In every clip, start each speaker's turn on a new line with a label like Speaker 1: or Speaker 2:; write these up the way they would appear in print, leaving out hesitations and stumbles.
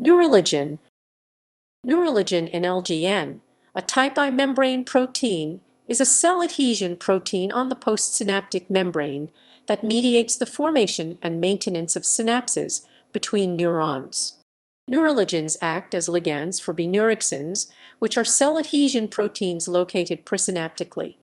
Speaker 1: Neuroligin. Neuroligin NLGN, a type I membrane protein, is a cell adhesion protein on the postsynaptic membrane that mediates the formation and maintenance of synapses between neurons. Neuroligins act as ligands for β-Neurexins, which are cell adhesion proteins located presynaptically.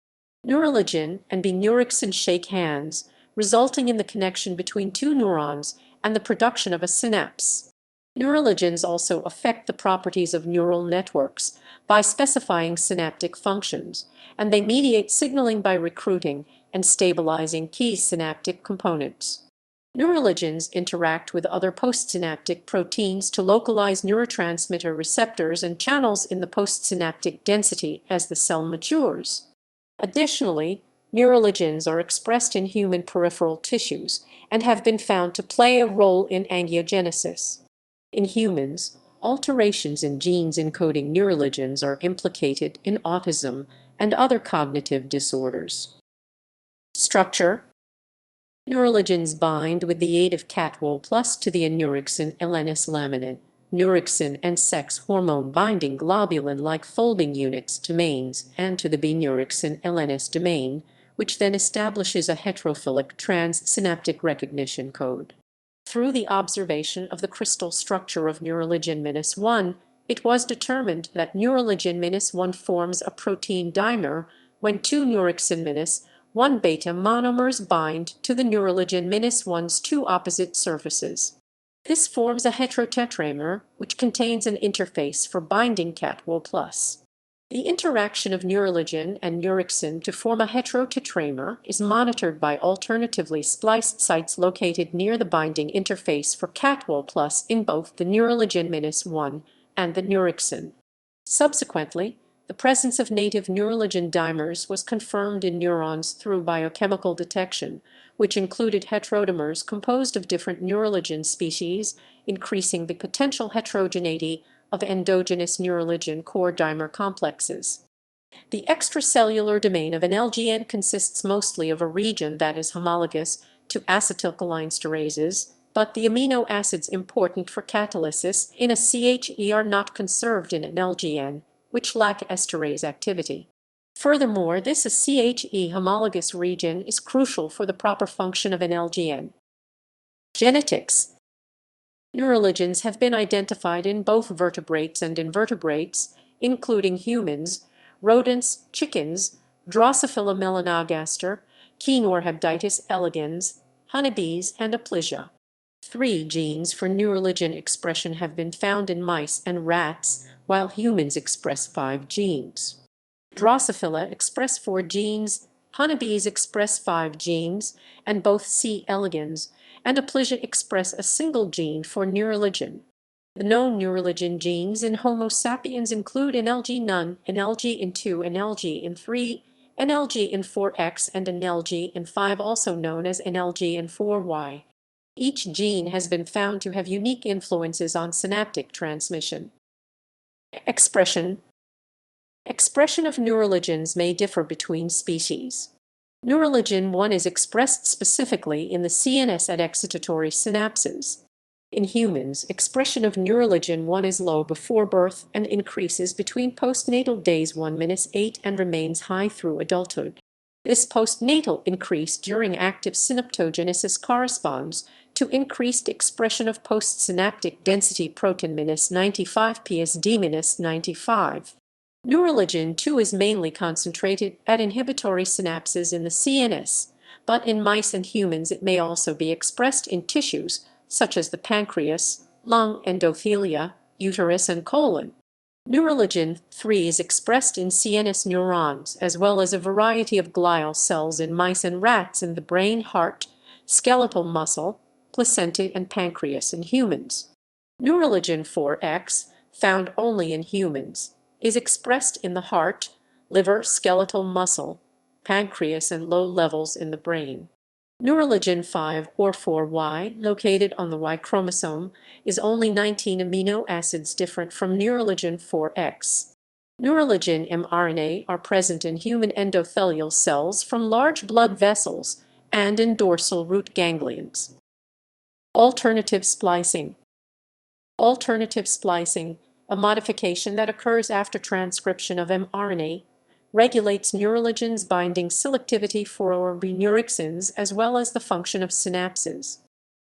Speaker 1: Neuroligin and β-Neurexin shake hands, resulting in the connection between two neurons and the production of a synapse. Neuroligins also affect the properties of neural networks by specifying synaptic functions, and they mediate signaling by recruiting and stabilizing key synaptic components. Neuroligins interact with other postsynaptic proteins to localize neurotransmitter receptors and channels in the postsynaptic density as the cell matures. Additionally, neuroligins are expressed in human peripheral tissues and have been found to play a role in angiogenesis. In humans, alterations in genes encoding neuroligins are implicated in autism and other cognitive disorders. Structure. Neuroligins bind with the aid of Catwall plus to the Neurexin LNS laminin, neurexin and sex hormone binding globulin-like folding units domains and to the β-Neurexin LNS domain, which then establishes a heterophilic trans-synaptic recognition code. Through the observation of the crystal structure of Neuroligin-1, it was determined that Neuroligin-1 forms a protein dimer when two Neurexin-1 beta monomers bind to the Neuroligin-1's two opposite surfaces. This forms a heterotetramer, which contains an interface for binding Catwall plus. The interaction of neuroligin and neurexin to form a heterotetramer is monitored by alternatively spliced sites located near the binding interface for Catwall plus in both the Neuroligin-1 and the neurexin. Subsequently, the presence of native neuroligin dimers was confirmed in neurons through biochemical detection, which included heterodimers composed of different neuroligin species, increasing the potential heterogeneity of endogenous neuroligin core dimer complexes. The extracellular domain of NLGN consists mostly of a region that is homologous to acetylcholineesterases, but the amino acids important for catalysis in a CHE are not conserved in NLGN, which lack esterase activity. Furthermore, this CHE homologous region is crucial for the proper function of NLGN. Genetics. Neuroligins have been identified in both vertebrates and invertebrates, including humans, rodents, chickens, Drosophila melanogaster, Keynorhabditis elegans, honeybees, and Aplysia. 3 genes for neuroligin expression have been found in mice and rats, while humans express 5 genes. Drosophila express 4 genes, honeybees express 5 genes, and both C. elegans and Aplysia express a single gene for neuroligin. The known neuroligin genes in Homo sapiens include NLGN1, NLGN2, NLGN3, NLGN4X, and NLGN5, also known as NLGN4Y. Each gene has been found to have unique influences on synaptic transmission. Expression. Expression of neuroligins may differ between species. Neuroligin-1 is expressed specifically in the CNS at excitatory synapses. In humans, expression of Neuroligin-1 is low before birth and increases between postnatal days 1-8 and remains high through adulthood. This postnatal increase during active synaptogenesis corresponds to increased expression of postsynaptic density protein-95 PSD-95. Neuroligin-2 is mainly concentrated at inhibitory synapses in the CNS, but in mice and humans it may also be expressed in tissues such as the pancreas, lung, endothelia, uterus, and colon. Neuroligin-3 is expressed in CNS neurons as well as a variety of glial cells in mice and rats in the brain, heart, skeletal muscle, placenta, and pancreas in humans. Neuroligin-4X, found only in humans, is expressed in the heart, liver, skeletal muscle, pancreas, and low levels in the brain. Neuroligin-5 or 4Y, located on the Y chromosome, is only 19 amino acids different from Neuroligin-4X. Neuroligin mRNA are present in human endothelial cells from large blood vessels and in dorsal root ganglions. Alternative splicing. Alternative splicing, a modification that occurs after transcription of mRNA, regulates Neuroligins binding selectivity for β-Neurexins as well as the function of synapses.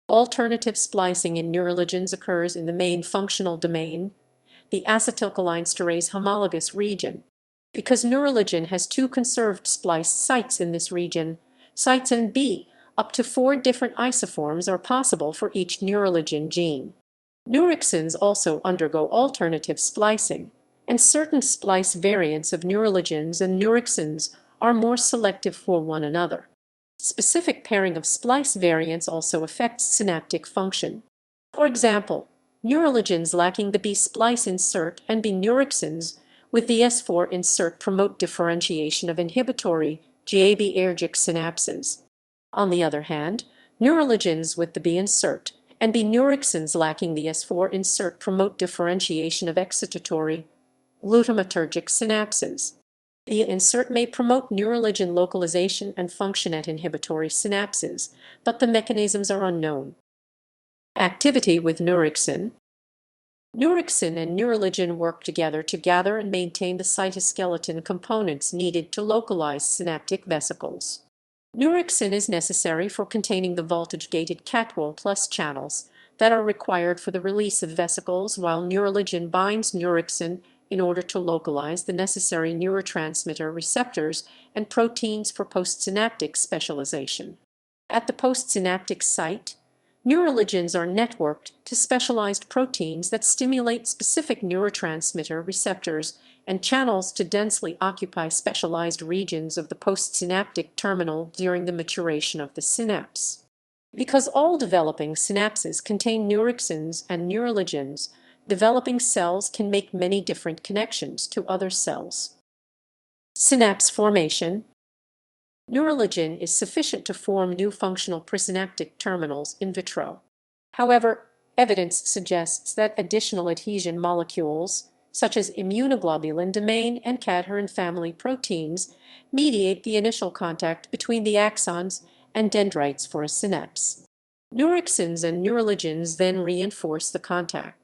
Speaker 1: Alternative splicing in Neuroligins occurs in the main functional domain, the acetylcholinesterase homologous region. Because Neuroligin has two conserved splice sites in this region, sites in B, up to 4 different isoforms are possible for each Neuroligin gene. Neurexins also undergo alternative splicing, and certain splice variants of Neuroligins and Neurexins are more selective for one another. Specific pairing of splice variants also affects synaptic function. For example, Neuroligins lacking the B splice insert and β-Neurexins with the S4 insert promote differentiation of inhibitory GABAergic synapses. On the other hand, Neuroligins with the B insert and β-Neurexins lacking the S4 insert promote differentiation of excitatory glutamatergic synapses. The insert may promote Neuroligin localization and function at inhibitory synapses, but the mechanisms are unknown. Activity with Neurexin. Neurexin and Neuroligin work together to gather and maintain the cytoskeleton components needed to localize synaptic vesicles. Neurexin is necessary for containing the voltage-gated catwall plus channels that are required for the release of vesicles, while Neuroligin binds Neurexin in order to localize the necessary neurotransmitter receptors and proteins for postsynaptic specialization. At the postsynaptic site, Neuroligins are networked to specialized proteins that stimulate specific neurotransmitter receptors and channels to densely occupy specialized regions of the postsynaptic terminal during the maturation of the synapse. Because all developing synapses contain Neurexins and Neuroligins, developing cells can make many different connections to other cells. Synapse formation. Neuroligin is sufficient to form new functional presynaptic terminals in vitro. However, evidence suggests that additional adhesion molecules, such as immunoglobulin domain and cadherin family proteins, mediate the initial contact between the axons and dendrites for a synapse. Neurexins and Neuroligins then reinforce the contact.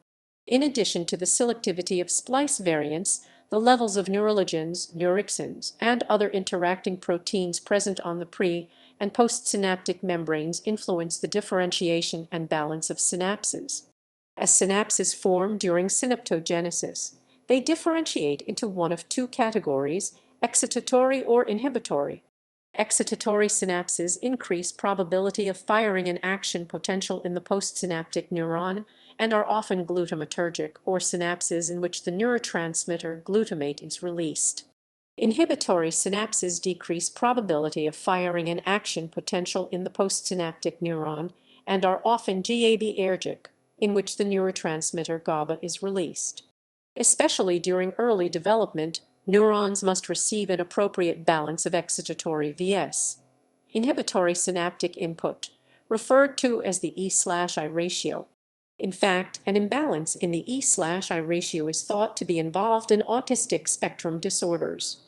Speaker 1: In addition to the selectivity of splice variants, the levels of Neuroligins, Neurexins, and other interacting proteins present on the pre- and postsynaptic membranes influence the differentiation and balance of synapses. As synapses form during synaptogenesis, they differentiate into one of two categories, excitatory or inhibitory. Excitatory synapses increase probability of firing an action potential in the postsynaptic neuron and are often glutamatergic, or synapses in which the neurotransmitter glutamate is released. Inhibitory synapses decrease probability of firing an action potential in the postsynaptic neuron and are often GABAergic, in which the neurotransmitter GABA is released. Especially during early development, neurons must receive an appropriate balance of excitatory vs. inhibitory synaptic input, referred to as the E/I ratio. In fact, an imbalance in the E/I ratio is thought to be involved in autistic spectrum disorders.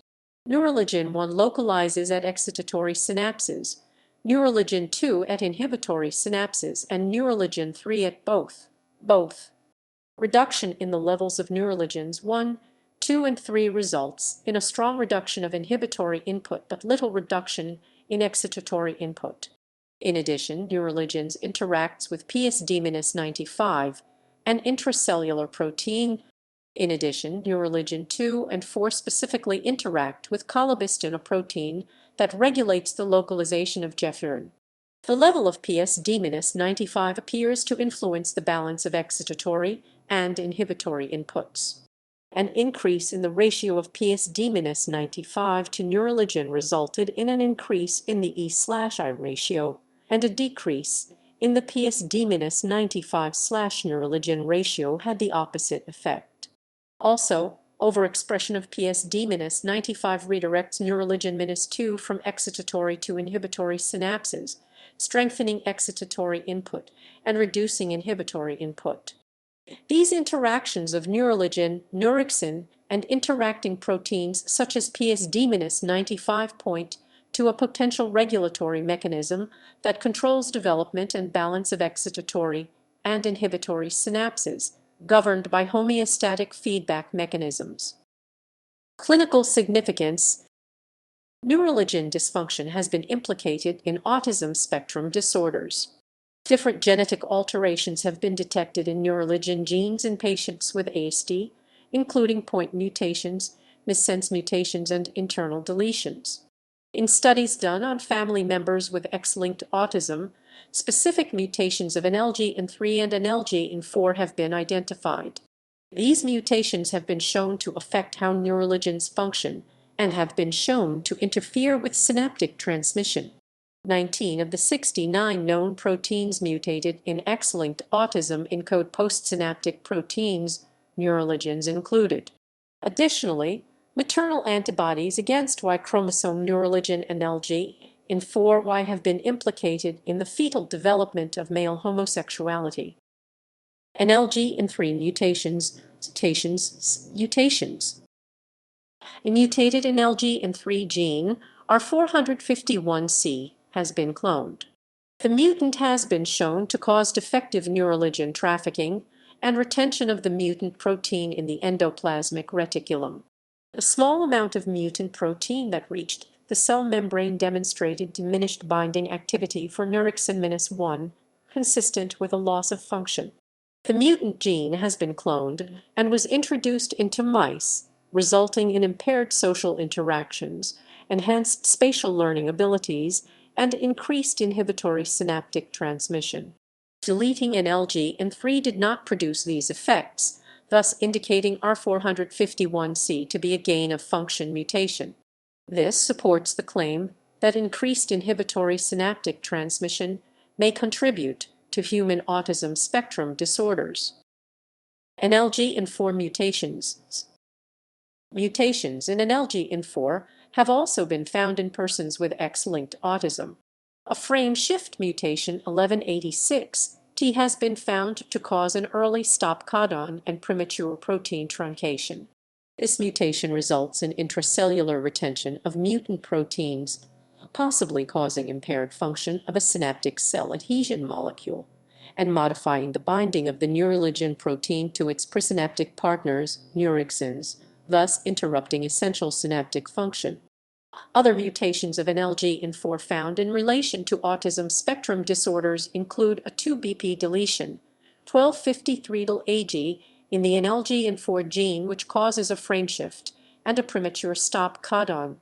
Speaker 1: Neuroligin 1 localizes at excitatory synapses, Neuroligin 2 at inhibitory synapses, and Neuroligin 3 at both. Reduction in the levels of Neuroligins 1, 2, and 3 results in a strong reduction of inhibitory input but little reduction in excitatory input. In addition, Neuroligins interacts with PSD-95, an intracellular protein. In addition, Neuroligin 2 and 4 specifically interact with colobistin, a protein that regulates the localization of gefferin. The level of PSD-95 appears to influence the balance of excitatory and inhibitory inputs. An increase in the ratio of PSD-95 to Neuroligin resulted in an increase in the E/I ratio, and a decrease in the PSD-95/Neuroligin ratio had the opposite effect. Also, overexpression of PSD-95 redirects Neuroligin-2 from excitatory to inhibitory synapses, strengthening excitatory input and reducing inhibitory input. These interactions of Neuroligin, Neurexin, and interacting proteins such as PSD-95 point to a potential regulatory mechanism that controls development and balance of excitatory and inhibitory synapses, governed by homeostatic feedback mechanisms. Clinical significance. Neuroligin dysfunction has been implicated in autism spectrum disorders. Different genetic alterations have been detected in neuroligin genes in patients with ASD, including point mutations, missense mutations, and internal deletions. In studies done on family members with X-linked autism, specific mutations of NLGN3 and NLGN4 have been identified. These mutations have been shown to affect how neuroligins function and have been shown to interfere with synaptic transmission. 19 of the 69 known proteins mutated in X-linked autism encode postsynaptic proteins, neuroligins included. Additionally, maternal antibodies against Y chromosome neuroligin NLGN4Y have been implicated in the fetal development of male homosexuality. NLGN3 mutations. A mutated NLGN3 gene, R451C, has been cloned. The mutant has been shown to cause defective neuroligin trafficking and retention of the mutant protein in the endoplasmic reticulum. A small amount of mutant protein that reached the cell membrane demonstrated diminished binding activity for neurexin-1, consistent with a loss of function. The mutant gene has been cloned and was introduced into mice, resulting in impaired social interactions, enhanced spatial learning abilities, and increased inhibitory synaptic transmission. Deleting NLGN3 did not produce these effects, thus indicating R451C to be a gain-of-function mutation. This supports the claim that increased inhibitory synaptic transmission may contribute to human autism spectrum disorders. NLGN4 mutations. Mutations in NLGN4 have also been found in persons with X-linked autism. A frame shift mutation 1186T has been found to cause an early stop codon and premature protein truncation. This mutation results in intracellular retention of mutant proteins, possibly causing impaired function of a synaptic cell adhesion molecule and modifying the binding of the neuroligin protein to its presynaptic partners, neurexins, thus interrupting essential synaptic function. Other mutations of NLGN4 found in relation to autism spectrum disorders include a 2BP deletion, 1253-AG, in the NLGN4 gene, which causes a frameshift, and a premature stop codon.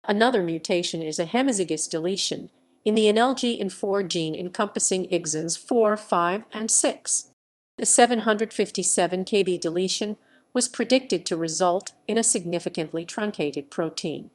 Speaker 1: Another mutation is a hemizygous deletion in the NLGN4 gene encompassing exons 4, 5, and 6. The 757 kb deletion was predicted to result in a significantly truncated protein.